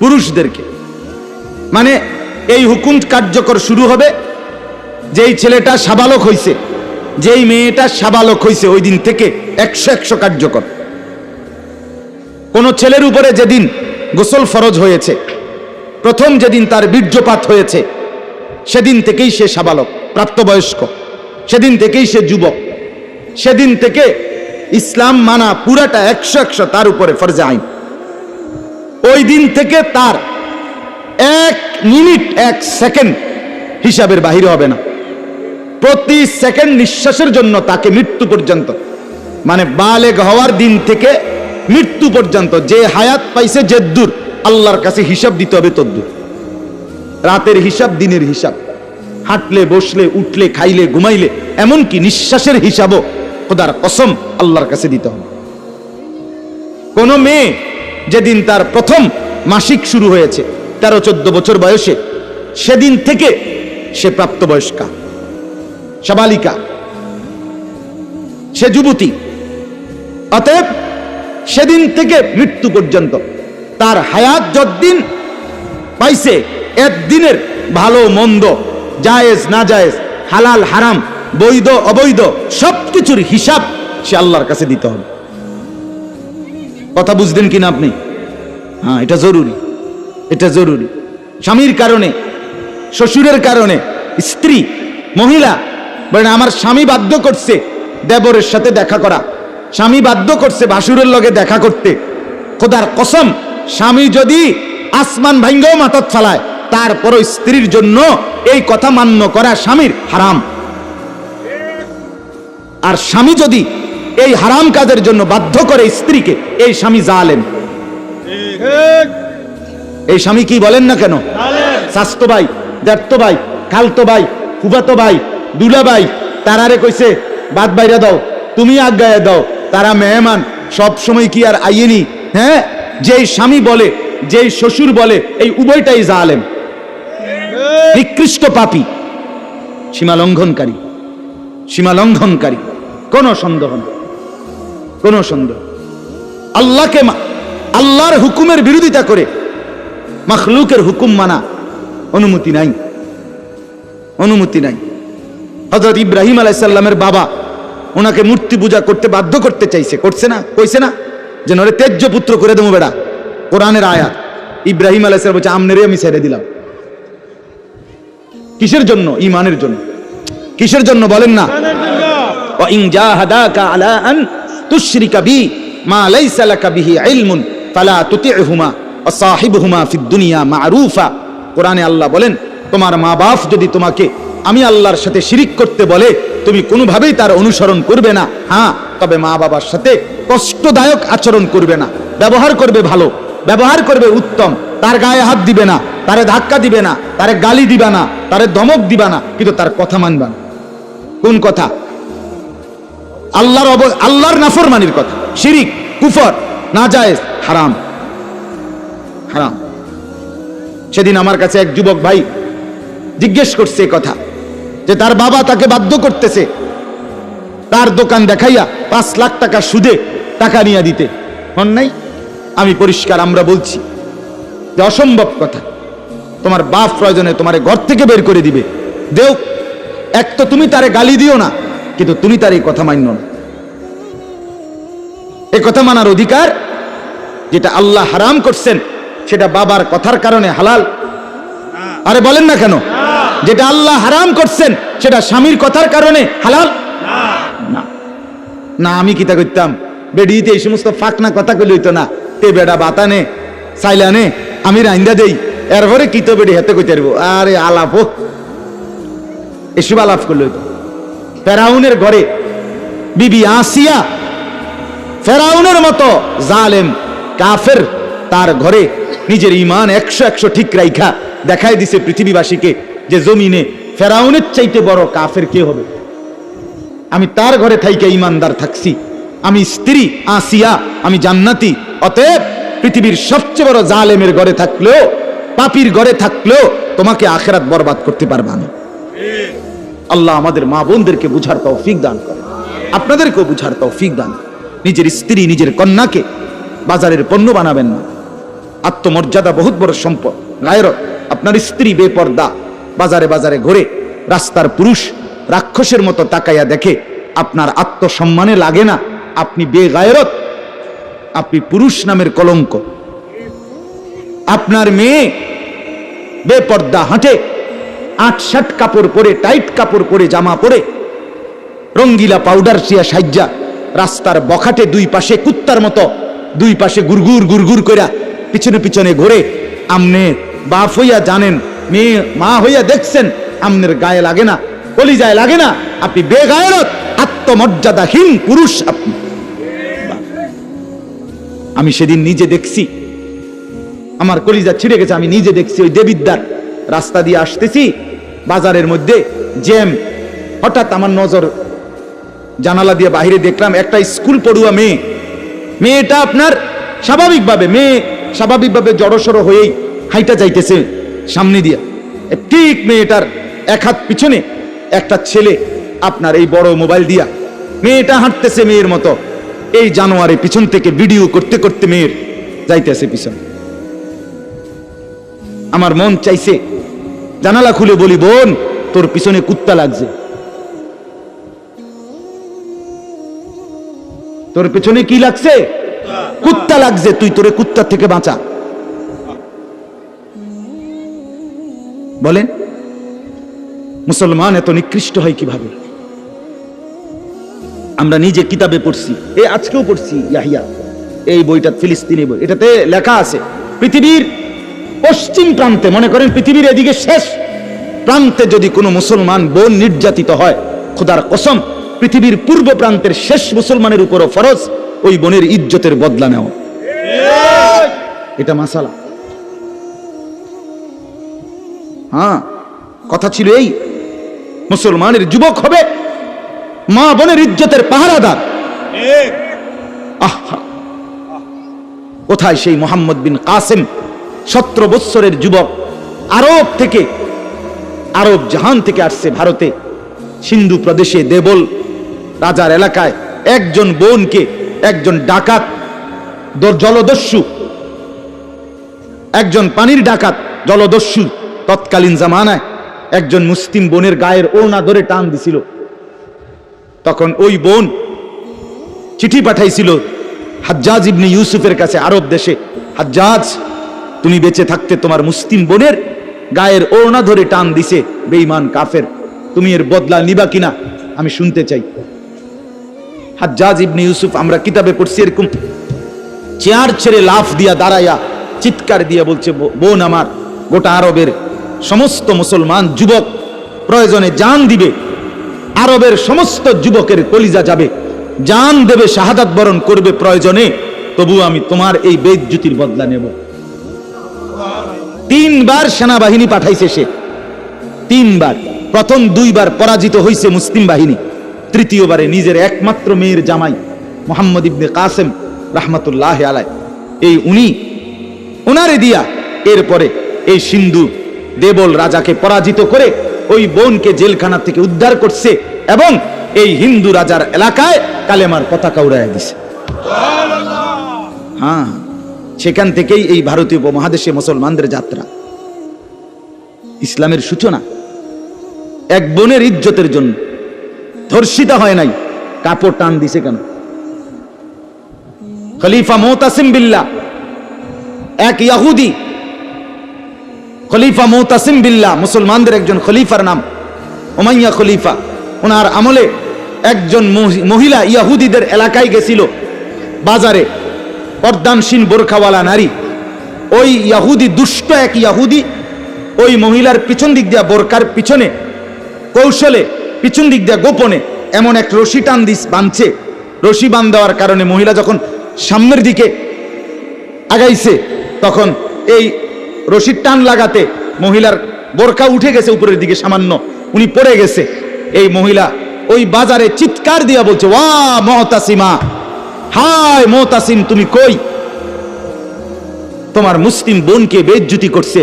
পুরুষদেরকে, মানে এই হুকুম কার্যকর শুরু হবে যেই ছেলেটা সাবালক হইছে, যেই মেয়েটা সাবালক হইছে, ওই দিন থেকে 100 কার্যকর। কোন ছেলের উপরে যেদিন গোসল ফরজ হয়েছে, প্রথম যেদিন তার বীর্যপাত হয়েছে, সেদিন থেকেই সে সাবালক, প্রাপ্তবয়স্ক, সেদিন থেকেই সে যুবক, সেদিন থেকে ইসলাম মানা পুরাটা 100 তার উপরে ফরজে আইন। ওই দিন থেকে তার 1 মিনিট 1 সেকেন্ড হিসাবের বাহিরে হবে না। প্রতি সেকেন্ড নিঃশ্বাসের জন্য তাকে মৃত্যু পর্যন্ত, মানে বালেগ হওয়ার দিন থেকে মৃত্যু পর্যন্ত যে হায়াত পাইছে, যে দূর আল্লাহর কাছে হিসাব দিতে হবে তদ্দূর। রাতের হিসাব, দিনের হিসাব, হাঁটলে, বসলে, উঠলে, খাইলে, ঘুমাইলে, এমনকি নিঃশ্বাসের হিসাবও খোদার কসম আল্লাহর কাছে দিতে হবে। কোন মেয়ে যেদিন তার প্রথম মাসিক শুরু হয়েছে 13-14 বছর বয়সে, সেদিন থেকে সে প্রাপ্তবয়স্কা, সাবালিকা, সে যুবতী। অতএব সেদিন থেকে মৃত্যু পর্যন্ত তার হায়াত যতদিন পাইছে, একদিনের ভালো মন্দ, জায়েজ না জায়েজ, হালাল হারাম, বৈধ অবৈধ, সবকিছুর হিসাব সে আল্লাহর কাছে দিতে হবে। কথা বুঝলেন কিনা আপনি? হ্যাঁ, এটা জরুরি, এটা জরুরি। স্বামীর কারণে, শ্বশুরের কারণে স্ত্রী, মহিলা বলেন আমার স্বামী বাধ্য করছে দেবরের সাথে দেখা করা, স্বামী বাধ্য করছে ভাসুরের লগে দেখা করতে, খোদার কসম স্বামী যদি আসমান ভাঙ্গাও মাথাত ফালায়, তারপরও স্ত্রীর জন্য এই কথা মান্য করা স্বামীর হারাম। আর স্বামী যদি এই হারাম কাজের জন্য বাধ্য করে স্ত্রীকে, এই স্বামী জালেম। এই স্বামী কি বলেন না কেন, শাস্তো ভাই, দেড়তো ভাই, খালতো ভাই, ফুফাতো ভাই, দুলা ভাই, তারারে কইছে বাদ বাইরা দাও, তুমি আজ্ঞায় দাও, তারা মেহমান, সব সময় কি আর আইয়েনি? হ্যাঁ, যেই স্বামী বলে, যেই শ্বশুর বলে, এই উভয়টাই জালেম, নিকৃষ্ট পাপী, সীমালঙ্ঘনকারী, সীমালঙ্ঘনকারী, কোনো সন্দেহ নেই, কোনো সন্দেহ। আল্লাহকে, আল্লাহর হুকুমের বিরোধিতা করে মাখলুকের হুকুম মানা অনুমতি নাই, অনুমতি নাই। হযরত ইব্রাহিম আলাইহিস সালামের বাবা ওনাকে মূর্তি পূজা করতে বাধ্য করতে চাইছে, করছে না, কইছে না যে নরে তেজ্য পুত্র করে দেবো বেড়া, কোরআনের আয়াত। ইব্রাহিম আলাইহিস সালাম বলছে আমনেরে আমি ছেড়ে দিলাম। কিসের জন্য? ঈমানের জন্য। কিসের জন্য বলেন না? ওয়া ইন জাহাদাকা আলা আন তুশরিকা বি মা লাইসা লাকা বিহি ইলমুন ফালা তুতি'হুমা ওয়া সাহিবহুমা ফিদ দুনিয়া মা'রুফা। কোরআনে আল্লাহ বলেন, তোমার মা বাপ যদি তোমাকে আমি আল্লাহর সাথে শিরিক করতে বলে, তুমি কোনোভাবেই তার অনুসরণ করবে না। হ্যাঁ, তবে মা বাবার সাথে কষ্টদায়ক আচরণ করবে না, ব্যবহার করবে ভালো, ব্যবহার করবে উত্তম, তার গায়ে হাত দিবে না, তারে ধাক্কা দিবে না, তারে গালি দিবে না, তারে ধমক দিবে না, কিন্তু তার কথা মানবে না। কোন কথা? আল্লাহর নাফরমানির কথা, শিরিক, কুফর, নাজায়েজ, হারাম, হারাম। সেদিন আমার কাছে এক যুবক ভাই জিজ্ঞেস করছে কথা, যে তার বাবা তাকে বাধ্য করতেছে তার দোকান দেখাইয়া 5 লাখ টাকা সুদে টাকা নিয়ে দিতে। মন নাই? আমি পরিষ্কার আমরা বলছি যে অসম্ভব কথা। তোমার বাপ প্রয়োজনে তোমারে ঘর থেকে বের করে দিবে, দেও। এক তো তুমি তারে গালি দিও না, কিন্তু তুমি তার এই কথা মান্য না। এই কথা মানার অধিকার, যেটা আল্লাহ হারাম করছেন সেটা বাবার কথার কারণে হালাল? আরে বলেন না কেন? যেটা আল্লাহ হারাম করছেন সেটা স্বামীর কথার কারণে হালাল না? না, আমি কিতা করতাম, বেডিতে এই সমস্ত ফাঁকনা কথা কইলে হইতো না। তে বেড়া বাতানে চাইলানে আমি রাইন্দা দেই, এরপরে কিতো বেডি হাতে কইতে পারবো। আরে আলাপ এসব আলাপ করলে হইতো। ফেরাউনের ঘরে বিবি আসিয়া ফেরাউনের মতো জালেম কাফের, তার ঘরে নিজের ঈমান 100 ঠিক রাইখা দেখাই দিছে পৃথিবীবাসীকে যে জমিনে ফেরাউনের চাইতে বড় কাফের কে হবে। আমি তার ঘরে থাইকে ঈমানদার থাকছি, আমি স্ত্রী আসিয়া, আমি জান্নাতি। অতএব পৃথিবীর সবচেয়ে বড় জালেমের ঘরে থাকলেও, পাপীর ঘরে থাকলেও তোমাকে আখিরাত বরবাদ করতে পারবা না। আল্লাহ আমাদের মা বোনদেরকে বুঝার তৌফিক দান করে, আপনাদেরকেও বুঝার তৌফিক দান। নিজের স্ত্রী, নিজের কন্যাকে বাজারের পণ্য বানাবেন না। আত্মমর্যাদা বহুত বড় সম্পদ, গায়রত। আপনার স্ত্রী বেপর্দা বাজারে বাজারে ঘুরে, রাস্তার পুরুষ রাক্ষসের মতো তাকাইয়া দেখে, আপনার আত্মসম্মানে লাগে না, আপনি বেগায়রত, আপনি পুরুষ নামের কলঙ্ক। আপনার মেয়ে বেপর্দা হাঁটে, 8-7 কাপড় পরে, টাইট কাপড় পরে, জামা পরে, রঙ্গিলা পাউডার সিয়া সাজ্জা রাস্তার বখাটে দুই পাশে কুত্তার মতো দুই পাশে গুরগুর গুরগুর কইরা পিছনে পিছনে ঘুরে। আমনে বাপ হইয়া জানেন, মেয়ে মা হইয়া দেখছেন, আমনের গায়ে লাগে না, কলিজায় লাগে না, আপনি বেগায়রত, আত্মমর্যাদাহীন পুরুষ আপনি। আমি সেদিন নিজে দেখছি, আমার কলিজা ছিঁড়ে গেছে। আমি নিজে দেখছি, ওই দেবিদ্দার রাস্তা দিয়ে আসতেছি, বাজারের মধ্যে জ্যাম। হঠাৎ আমার নজর জানালা দিয়ে বাহিরে দেখলাম একটা স্কুল পড়ুয়া মেয়ে। মেয়েটা আপনার স্বাভাবিকভাবে জড়সড় হয়েই হাইটা যাইতেছে সামনে দিয়া। ঠিক মেয়েটার এক হাত পিছনে একটা ছেলে আপনার এই বড় মোবাইল দিয়া, মেয়েটা হাঁটতেছে মেয়ের মতো, এই জানোয়ারে পিছন থেকে ভিডিও করতে করতে মেয়ের যাইতেছে পিছন। আমার মন চাইছে জানালা খুলে বলি, বোন তোর পিছনে কুত্তা লাগছে, তোর পিছনে কি লাগছে? কুত্তা লাগছে, তুই তোরে কুত্তা থেকে বাঁচা। বলেন মুসলমান এত নিকৃষ্ট হয় কিভাবে? আমরা নিজে কিতাবে পড়ছি, এই আজকেও পড়ছি ইয়াহিয়া, এই বইটা ফিলিস্তিনি বই, এটাতে লেখা আছে পৃথিবীর পশ্চিম প্রান্তে, মনে করেন পৃথিবীর এদিকে শেষ প্রান্তে যদি কোনো মুসলমান বোন নির্যাতিত হয়, খোদার কসম পৃথিবীর পূর্ব প্রান্তের শেষ মুসলমানের উপরও ফরজ ওই বোনের ইজ্জতের বদলা নেওয়া। এটা মাসালা। হ্যাঁ, কথা ছিল এই, মুসলমানের যুবক হবে মা বোনের ইজ্জতের পাহারাদার। আহা, কোথায় সেই মোহাম্মদ বিন কাসেম, 17 বৎসরের যুবক, আরব জাহান থেকে আসছে ভারতে, সিন্ধু প্রদেশে দেবল রাজার এলাকায় একজন বোনকে একজন ডাকাত, জলদস্যু, একজন পানির ডাকাত জলদস্যু তৎকালীন জামানায় একজন মুসলিম বোনের গায়ের ওড়না ধরে টান দিছিল। তখন ওই বোন চিঠি পাঠাইছিল হাজ্জাজ ইবনে ইউসুফের কাছে আরব দেশে, হাজ্জাজ তুমি বেঁচে থাকতে তোমার মুসলিম বোনের গায়ের ওড়না ধরে টান দিছে বেঈমান কাফের, তুমি এর বদলা নিবা কিনা আমি শুনতে চাই। হাজ্জাজ ইবনে ইউসুফ, আমরা কিতাবে পড়ছি, এরকম চেয়ার ছেড়ে লাফ দিয়া দাঁড়াইয়া চিৎকার দিয়া বলছে, বোন আমার, গোটা আরবের সমস্ত মুসলমান যুবক প্রয়োজনে জান দিবে, আরবের সমস্ত যুবকের কলিজা যাবে, জান দেবে, শাহাদাত বরণ করবে প্রয়োজনে, তবু আমি তোমার এই বেইজ্জতির বদলা নেব। 3 বার সেনাবাহিনী পাঠাইছে সে, 3 বার। প্রথম 2 বার পরাজিত হয়েছে মুসলিম বাহিনী, তৃতীয়বারে নিজের একমাত্র মেয়ের জামাই মোহাম্মদ ইবনে কাসেম রাহমাতুল্লাহ আলাইহি, এই ওনারে দিয়া এরপরে এই সিন্ধু দেবল রাজাকে পরাজিত করে ওই বোনকে জেলখানা থেকে উদ্ধার করছে এবং এই হিন্দু রাজার এলাকায় কালেমার পতাকা উড়াইয়া দিছে। হ্যাঁ, সেখান থেকেই এই ভারতীয় উপমহাদেশে মুসলমানদের যাত্রা, ইসলামের সূচনা। এক বোনের ইজ্জতের জন্য ধর্ষিতা হয় নাই, কাপড় টান দিছে কেন? খলিফা মুতাসিম বিল্লাহ, এক ইহুদি খলিফা মুতাসিম বিল্লাহ, মুসলমানদের একজন খলিফার নাম উমাইয়া খলিফা। ওনার আমলে একজন মহিলা ইহুদিদের এলাকায় গেছিল, বাজারে পর্দানসীন বোরখাওয়ালা নারী। ওই ইহুদি, দুষ্ট এক ইহুদি, ওই মহিলার পিছন দিক দিয়া, বোরকার পিছনে কৌশলে পিছন দিক দিয়া গোপনে এমন এক রশি টান দিস বাঁধছে। রশি বাঁধ দেওয়ার কারণে মহিলা যখন সামনের দিকে আগাইছে, তখন এই রশির টান লাগাতে মহিলার বোরকা উঠে গেছে উপরের দিকে সামান্য, উনি পড়ে গেছে। এই মহিলা ওই বাজারে চিৎকার দিয়া বলছে, ওয়া মুতাসিমা, হায় মুতাসিম, তুমি কই? তোমার মুসলিম বোনকে বেইজ্জতি করছে।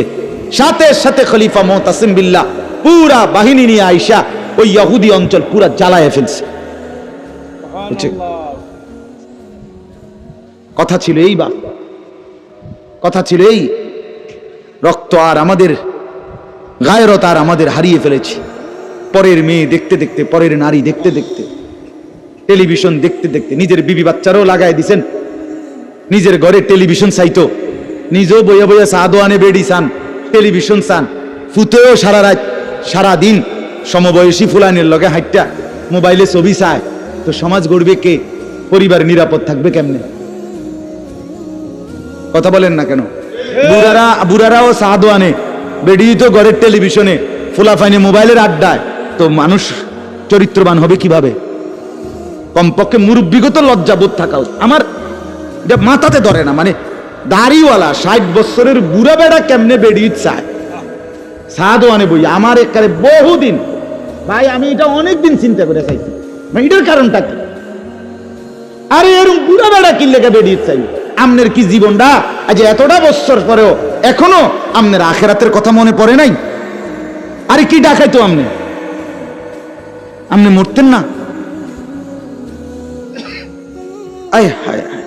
সাথে সাথে খলিফা মুতাসিম বিল্লাহ পুরা বাহিনী নিয়ে আইসা ওই ইহুদি অঞ্চল পুরা জ্বালায় ফেলছে। কথা ছিল এই, বা কথা ছিল এই, রক্ত আর আমাদের গায়রত আর আমাদের হারিয়ে ফেলেছি। পরের মেয়ে দেখতে দেখতে, পরের নারী দেখতে দেখতে, টেলিভিশন দেখতে দেখতে নিজের বিবি বাচ্চারও লাগাই দিছেন। নিজের ঘরে টেলিভিশন চাইতো, নিজেও বইয়া বইয়া চা দোয়ানে বেডি চান, টেলিভিশন চান। ফুতেও সারা রাত সারা দিন সমবয়সী ফুলানের লগে হাইটটা মোবাইলে ছবি চায়। তো সমাজ গড়বে কে? পরিবার নিরাপদ থাকবে কেমনে? কথা বলেন না কেন? বুড়ারাও চা দোয়ানে, বেডি তো ঘরের টেলিভিশনে, ফুলাফাইনে মোবাইলের আড্ডায়। তো মানুষ চরিত্রবান হবে কিভাবে? কমপক্ষে মুরব্বিগত লজ্জাবোধ থাকা উচিত। আমার এটা মাথাতে ধরে না, মানে দাড়িওয়ালা 60 বছরের বুড়া বেড়া কেমনে বেরিয়ে চায় সাদওয়ানে বই? আমার একবারে বহুদিন ভাই, আমি এটা অনেকদিন চিন্তা করে চাইছি, এটার কারণটা কি? আরে এরকম বুড়া বেড়া কি লেগে বেরিয়ে চাই? আমনের কি জীবনটা আজ এতটা বছর পরেও এখনো আমনের আখেরাতের কথা মনে পড়ে নাই? আরে কি ডাকাইতো আমনে? আমনে মরতেন না? আয় হায় হায়,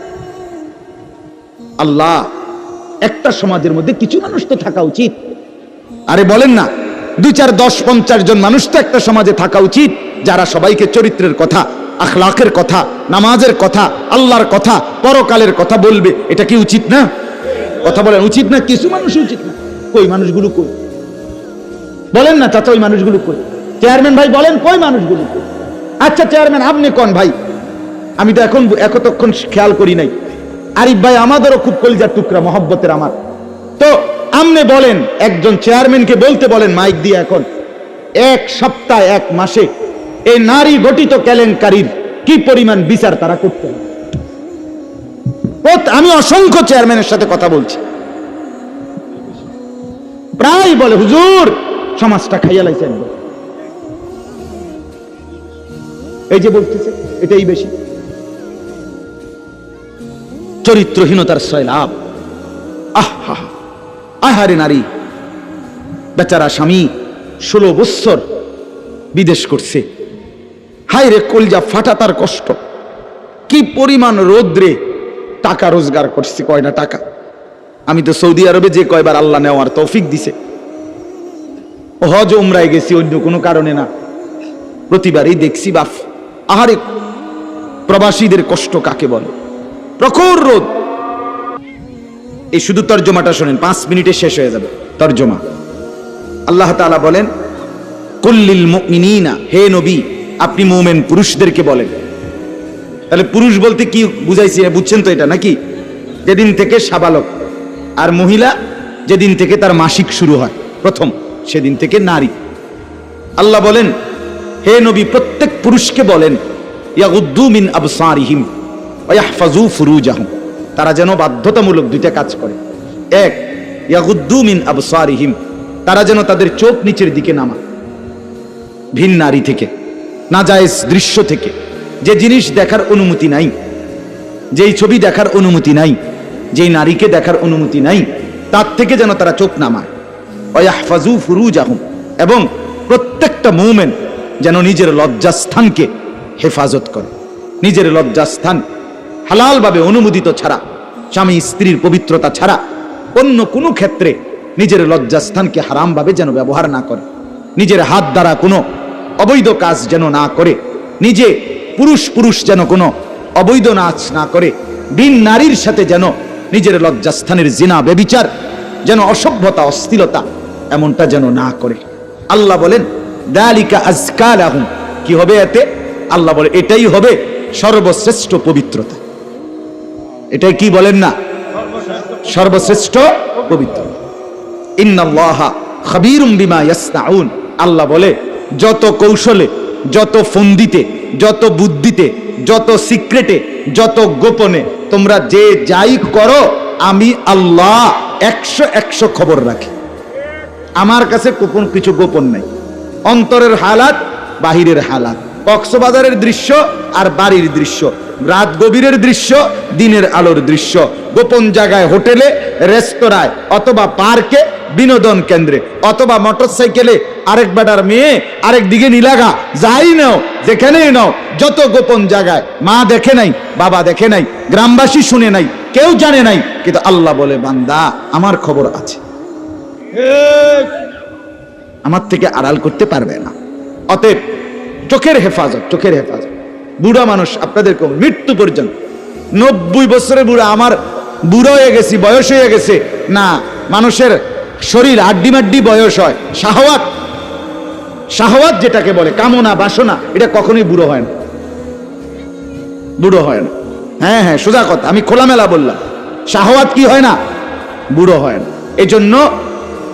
আল্লাহ, একটা সমাজের মধ্যে কিছু মানুষ তো থাকা উচিত। আরে বলেন না, 2, 4, 10, 50 জন মানুষ তো একটা সমাজে থাকা উচিত, যারা সবাইকে চরিত্রের কথা, আখলাকের কথা, নামাজের কথা, আল্লাহর কথা, পরকালের কথা বলবে। এটা কি উচিত না? কথা বলেন, উচিত না? কিছু মানুষ উচিত না। কই মানুষগুলো কই? বলেন না চাচা, ওই মানুষগুলো কই? চেয়ারম্যান ভাই বলেন, কই মানুষগুলো কই? আচ্ছা চেয়ারম্যান আপনি কোন ভাই? আমি তো এখন এতক্ষণ খেয়াল করি নাই। আরিফ ভাই আমাদেরও খুব কলিজার টুকরা, মহব্বতের আমার। তো আমনে বলেন, একজন চেয়ারম্যানকে বলতে বলেন মাইক দিয়ে, এখন 1 সপ্তাহ 1 মাসে এই নারী গঠিত কেলেঙ্কারির কি পরিমাণ বিচার তারা করতে হবে? আমি অসংখ্য চেয়ারম্যানের সাথে কথা বলছি, প্রায় বলে হুজুর সমাজটা খাইয়া লাইছে একদম। এই যে বলতেছে এটাই বেশি চরিত্রহীনতার সয়লাভ। আহা, আহারে নারী বেচারা স্বামী 16 বছর বিদেশ করছে, হায় রে কলজা ফাটা তার কষ্ট। কি পরিমাণ রোদ্রে টাকা রোজগার করছে, কয়টা টাকা। আমি তো সৌদি আরবে যে কয়বার আল্লাহ নেওয়ার তৌফিক দিছে, হজ উমরায় গেছি অন্য কোনো কারণে না, প্রতিবারই দেখছি বাফ, আহারে প্রবাসীদের কষ্ট কাকে বলে। প্রখর রোদ। এই শুধু তর্জমাটা শোনেন, 5 মিনিটে শেষ হয়ে যাবে তর্জমা। আল্লাহ তাআলা বলেন, কুল্লিল মুমিনিনা, হে নবী আপনি মুমিন পুরুষদেরকে বলেন। তাহলে পুরুষ বলতে কি বুঝাইছি বুঝছেন তো? এটা নাকি যেদিন থেকে সাবালক, আর মহিলা যেদিন থেকে তার মাসিক শুরু হয় প্রথম, সেদিন থেকে নারী। আল্লাহ বলেন, হে নবী প্রত্যেক পুরুষকে বলেন, ইয়াগুদ্দু মিন আবসারিহিম ওয়া ইয়াহফাজু ফুরুজাহুম, তারা যেন বাধ্যতামূলক 2টা কাজ করে। 1, ইয়াগুদ্দু মিন আবসারিহিম, তারা যেন তাদের চোখ নিচের দিকে নামায় ভিন নারী থেকে, নাজায়েজ দৃশ্য থেকে, যে জিনিস দেখার অনুমতি নাই, যেই ছবি দেখার অনুমতি নাই, যেই নারীকে দেখার অনুমতি নাই, তার থেকে যেন তারা চোখ নামায়। ওয়া ইয়াহফাজু ফুরুজাহুম, এবং প্রত্যেকটা মুমিন যেন নিজের লজ্জাস্থানকে হেফাজত করে। নিজের লজ্জাস্থান হালালভাবে অনুমোদিত ছাড়া, স্বামী স্ত্রীর পবিত্রতা ছাড়া অন্য কোনো ক্ষেত্রে নিজের লজ্জাস্থানকে হারামভাবে যেন ব্যবহার না করে। নিজের হাত দ্বারা কোনো অবৈধ কাজ যেন না করে, নিজে পুরুষ যেন কোনো অবৈধ নাচ না করে, বিন নারীর সাথে যেন নিজের লজ্জাস্থানের জিনা ব্যভিচার, যেন অসভ্যতা অশ্লীলতা এমনটা যেন না করে। আল্লাহ বলেন যালিকা আযকা লাহুম, কি হবে এতে? আল্লাহ বলে এটাই হবে সর্বশ্রেষ্ঠ পবিত্রতা। এটাই কি বলেন না? সর্বশ্রেষ্ঠ পবিত্রতা। ইন্নাল্লাহা খাবীরুম বিমা ইয়াসনাউন, আল্লাহ বলে যত কৌশলে, যত ফন্দিতে, যত বুদ্ধিতে, যত সিক্রেটে, যত গোপনে তোমরা যে যাই করো, আমি আল্লাহ 100 খবর রাখি। আমার কাছে গোপন কিছু গোপন নাই। অন্তরের হালাত, বাহিরের হালাত, কক্সবাজারের দৃশ্য আর বাড়ির দৃশ্য, রাত গভীরের দৃশ্য, দিনের আলোর দৃশ্য, গোপন জায়গায়, হোটেলে, রেস্তোরাঁয়, অথবা পার্কে, বিনোদন কেন্দ্রে, অথবা মোটরসাইকেলে আরেক বেটার মেয়ে আরেক দিকে নিলাগা, যাই নাও, যেখানেই নাও, যত গোপন জায়গায়, মা দেখে নাই, বাবা দেখে নাই, গ্রামবাসী শুনে নাই, কেউ জানে নাই, কিন্তু আল্লাহ বলে বান্দা আমার খবর আছে, আমার থেকে আড়াল করতে পারবে না। অতএব চোখের হেফাজত, চোখের হেফাজত। বুড়া মানুষ আপনাদেরকে মৃত্যু পর্যন্ত, 90 বছরের বুড়া, আমার বুড়ো হয়ে গেছি, বয়স হয়ে গেছে না, মানুষের শরীর আড্ডি মাড্ডি বয়স হয়। শাহওয়াত, শাহওয়াত যেটাকে বলে, কামনা বাসনা, এটা কখনোই বুড়ো হয় না, বুড়ো হয় না। হ্যাঁ, সোজা কথা, আমি খোলামেলা বললাম, শাহওয়াত কি হয় না? বুড়ো হয় না। এই জন্য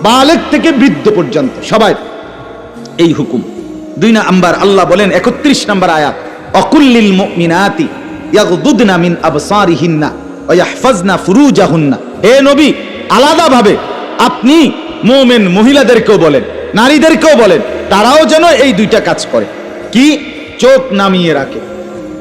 বালেগ থেকে বৃদ্ধ পর্যন্ত সবাই এই হুকুম। 2 নাম্বার আল্লাহ বলেন 31 নম্বর আয়াত, অকুল্লিল মুমিনাতি ইয়াগদুদনা মিন আবসারিহিন্না ওয়া ইয়াহফাজনা ফুরুজাহুন্না। হে নবী, আলাদাভাবে আপনি মুমিন মহিলাদেরকেও বলেন, নারীদেরকেও বলেন, তারাও যেন এই 2টা কাজ করে। কি? চোখ নামিয়ে রাখে,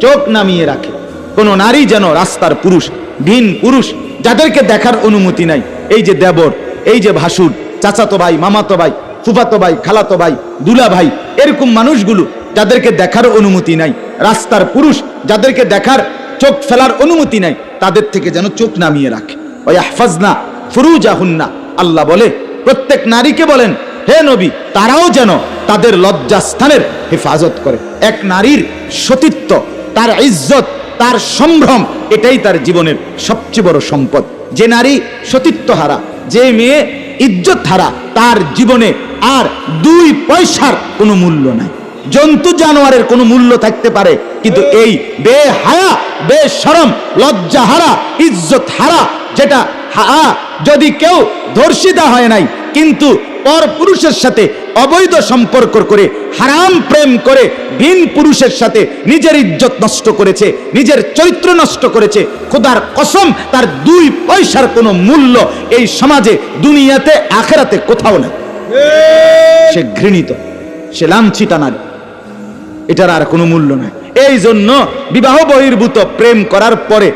চোখ নামিয়ে রাখে। কোন নারী যেন রাস্তার পুরুষ, ভিন পুরুষ, যাদেরকে দেখার অনুমতি নাই, এই যে দেবর, এই যে ভাসুর, চাচাতো ভাই, মামাতো ভাই, ফুফাতো ভাই, খালাতো ভাই, দুলা ভাই, এরকম মানুষগুলো যাদেরকে দেখার অনুমতি নাই, রাস্তার পুরুষ যাদেরকে দেখার, চোখ ফেলার অনুমতি নাই, তাদের থেকে যেন চোখ নামিয়ে রাখে। ওয়া ইয়াহফাজনা ফুরুজাহুন্না, আল্লাহ বলে প্রত্যেক নারীকে বলেন, হে নবী, তারাও যেন তাদের লজ্জাস্থানের হেফাজত করে। এক নারীর সতীত্ব, তার ইজ্জত, তার সম্ভ্রম, এটাই তার জীবনের সবচেয়ে বড় সম্পদ। যে নারী সতীত্ব হারা, যে মেয়ে ইজ্জত হারা, তার জীবনে আর 2 পয়সার কোনো মূল্য নাই। জন্তু জানোয়ারের কোনো মূল্য থাকতে পারে, কিন্তু এই বেহায়া, বেশরম, লজ্জা হারা, ইজ্জত হারা, যেটা যদি কেউ ধর্ষিতা হয় নাই, কিন্তু পর পুরুষের সাথে অবৈধ সম্পর্ক করে, হারাম প্রেম করে, ভিন পুরুষের সাথে নিজের ইজ্জত নষ্ট করেছে, নিজের চরিত্র নষ্ট করেছে, খোদার কসম তার 2 পয়সার কোনো মূল্য এই সমাজে, দুনিয়াতে, আখেরাতে কোথাও না। সে ঘৃণিত, সে লাঞ্ছিতা নারী, এটার আর কোনো মূল্য নাই। এই জন্য বিবাহ বহির্ভূত প্রেম করার পরে,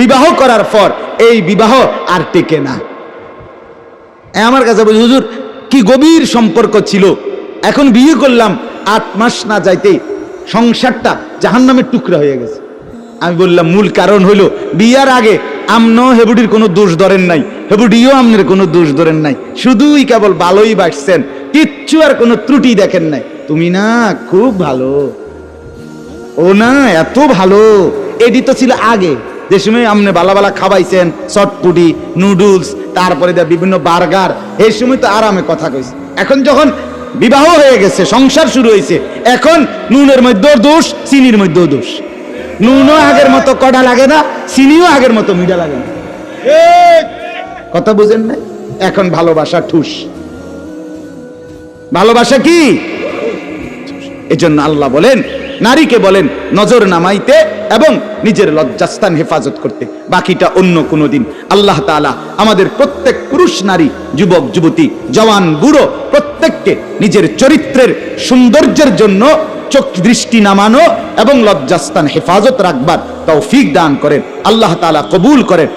বিবাহ করার পর এই বিবাহ আর টেকে না। আমার কাছে বলি, হুজুর কি গভীর সম্পর্ক ছিল, এখন বিয়ে করলাম, 8 মাস না যাইতেই সংসারটা জাহান্নামের টুকরা হয়ে গেছে। আমি বললাম মূল কারণ হইল, বিয়ার আগে আমনো হেবুডির কোনো দোষ ধরেন নাই, হেবুডিও আমনের কোনো দোষ ধরেন নাই, শুধুই কেবল ভালোই বাসছেন, কিচ্ছু আর কোনো ত্রুটি দেখেন নাই। তুমি না খুব ভালো, ও না এত ভালো, এটি তো ছিল আগে, যে সময় আপনি বালা বালা খাওয়াইছেন, চটপুটি, নুডলস, তারপরে বিভিন্ন বার্গার, এই সময় তো আরামে কথা কইছে। এখন যখন বিবাহ হয়ে গেছে, সংসার শুরু হয়েছে, এখন নুনের মধ্যেও দোষ, চিনির মধ্যেও দোষ। নুনও আগের মতো কড়া লাগে না, চিনিও আগের মতো মিঠা লাগে না। কথা বুঝেন না? এখন ভালোবাসা ঠুস, ভালোবাসা কি? এজন্য আল্লাহ বলেন, নারীকে বলেন নজর নামাইতে এবং নিজের লজ্জাস্থান হেফাজত করতে, বাকিটা অন্য কোনো দিন। আল্লাহ তাআলা আমাদের প্রত্যেক পুরুষ, নারী, যুবক, যুবতী, জওয়ান, বুড়ো প্রত্যেককে নিজের চরিত্রের সৌন্দর্যের জন্য চোখ দৃষ্টি নামানো এবং লজ্জাস্থান হেফাজত রাখবার তৌফিক দান করেন। আল্লাহ তাআলা কবুল করেন।